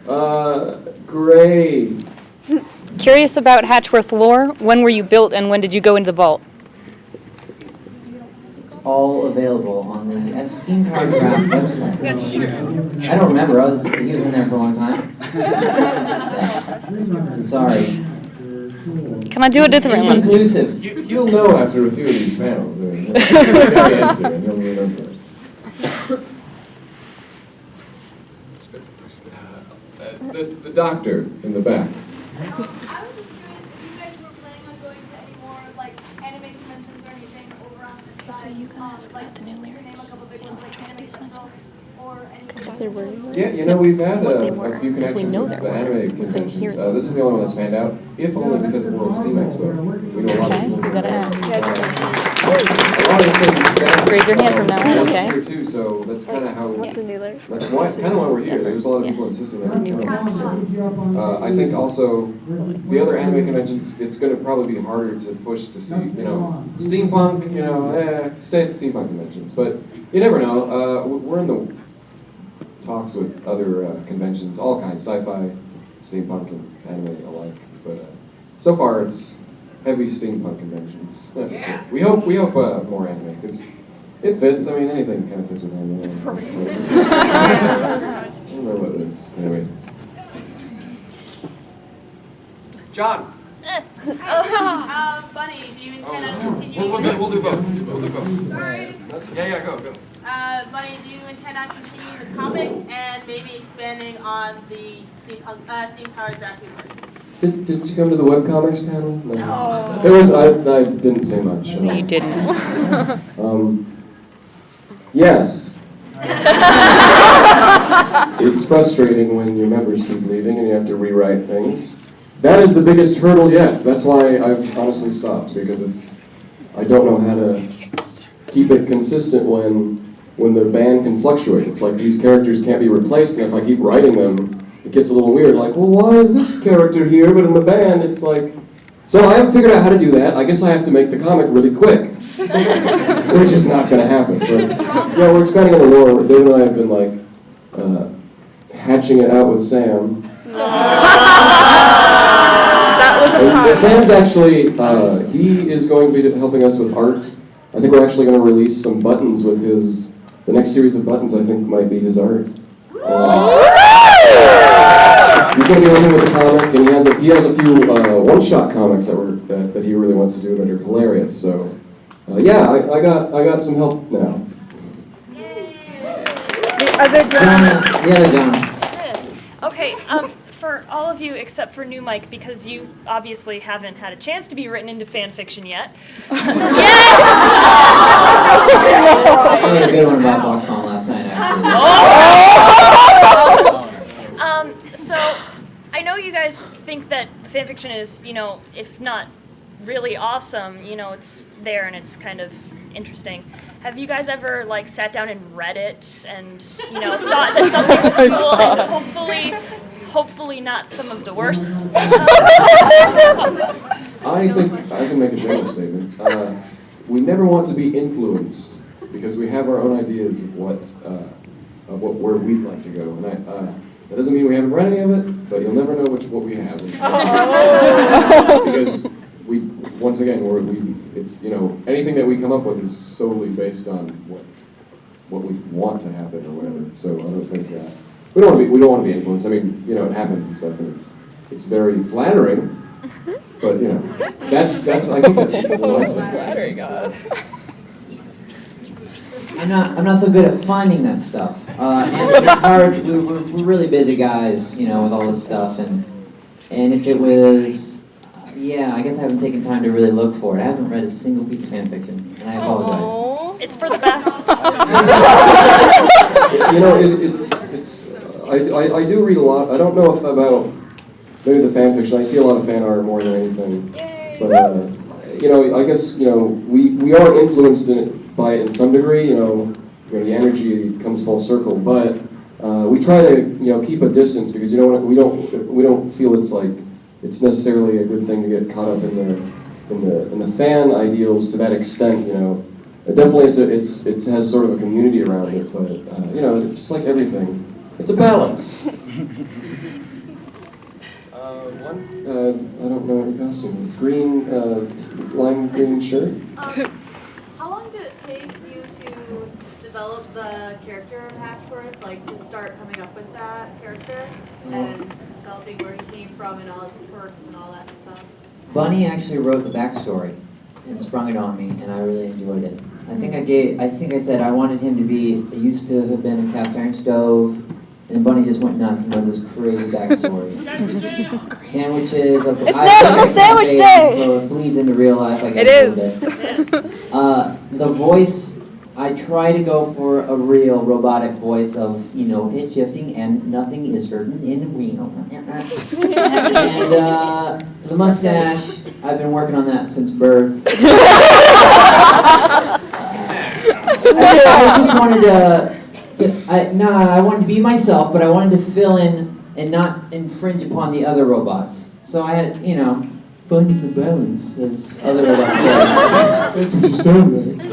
fanfic? Gray. Curious about Hatchworth lore. When were you built and when did you go into the vault? It's all available on the Steam Power Draft website. That's true. I don't remember. He was in there for a long time. Yeah. Sorry. Can I do a different one? Inconclusive. He'll know after a few of these panels. I mean, he'll get the answer and he'll remember it. The doctor in the back. I was just curious if you guys were planning on going to any more like anime conventions or anything over on this side. So you can ask like, about the new to name a lyrics. couple big ones like Anime Central or anything. Why they're worried? Yeah, you know, we've had What they a were, few 'cause we connections know with there the were. anime Couldn't conventions. hear This is the only one that's panned out, if only because of World Steam Expo. We know a lot of Okay, people. we gotta ask. A lot of the same staff. Raise your hand from now on, okay. Here too, so that's kind of how. Yeah. That's why, kind of why we're here. There's a lot of people insisting that we come. So, I think also the other anime conventions, it's going to probably be harder to push to see, you know, steampunk. You know, stay at the steampunk conventions, but you never know. We're in the talks with other conventions, all kinds, sci-fi, steampunk, and anime alike. But so far, it's heavy steampunk conventions. Yeah. We hope more anime because it fits. I mean, anything kind of fits with anime. I don't know what it is. Anyway. John. Bunny, do you intend on We'll continuing? do both. We'll do both. Sorry. Yeah, go. Bunny, do you intend on continuing the comic and maybe expanding on the Steam Power Draft universe? Didn't you come to the webcomics panel? No. There was. I didn't say much. You didn't. Yes. It's frustrating when your members keep leaving and you have to rewrite things. That is the biggest hurdle yet. That's why I've honestly stopped, because I don't know how to keep it consistent when the band can fluctuate. It's like these characters can't be replaced, and if I keep writing them, it gets a little weird. Like, well, why is this character here, but in the band it's like... So I haven't figured out how to do that. I guess I have to make the comic really quick, which is not going to happen. But yeah, we're expanding on the lore. David and I have been like hatching it out with Sam. That was a pun. Sam's actually, he is going to be helping us with art. I think we're actually going to release some buttons with the next series of buttons I think might be his art. He's going to be working with the comic, and he has a few one-shot comics that he really wants to do that are hilarious. So, yeah, I got some help now. The other John. Okay, for all of you except for New Mike, because you obviously haven't had a chance to be written into fan fiction yet. I had a good one about Box Mom last night, actually. So I know you guys think that fan fiction is, you know, if not really awesome, you know, it's there and it's kind of interesting. Have you guys ever like sat down and read it and, you know, thought that something was cool and hopefully not some of the worst? I think I can make a general statement. We never want to be influenced because we have our own ideas of where we'd like to go, and that doesn't mean we haven't read any of it, but you'll never know what we have. Because once again, it's, you know, anything that we come up with is solely based on what we want to happen or whatever. So I don't think we don't want to be influenced. I mean, you know, it happens and stuff, and it's very flattering. But you know, that's I think that's flattering. I'm not so good at finding that stuff, and it's hard. We're really busy guys, you know, with all this stuff, and if it was, yeah, I guess I haven't taken time to really look for it. I haven't read a single piece of fan fiction, and I apologize. It's for the best. You know, I do read a lot. I don't know about maybe the fan fiction. I see a lot of fan art more than anything. But you know, I guess, you know, we are influenced by it in some degree. You know, the energy comes full circle. But we try to, you know, keep a distance because, you know, we don't feel it's like it's necessarily a good thing to get caught up in the fan ideals to that extent. You know, definitely it has sort of a community around it. But you know, it's just like everything. It's a balance. One, I don't know what your costume is. Green, lime green shirt. How long did it take you to develop the character of Hatchworth, like to start coming up with that character and developing where he came from and all his quirks and all that stuff? Bunny actually wrote the backstory and sprung it on me, and I really enjoyed it. I think I said I wanted him to be, it used to have been a cast iron stove, and Bunny just went nuts and wrote this crazy backstory. Sandwiches. It's National Sandwich Day! So it bleeds into real life, I guess. It is. The voice, I try to go for a real robotic voice of, pitch shifting and nothing is hurting in Reno. And the mustache, I've been working on that since birth. I just wanted I wanted to be myself, but I wanted to fill in and not infringe upon the other robots. So I had, finding the balance, as other robots say. That's what you sound like.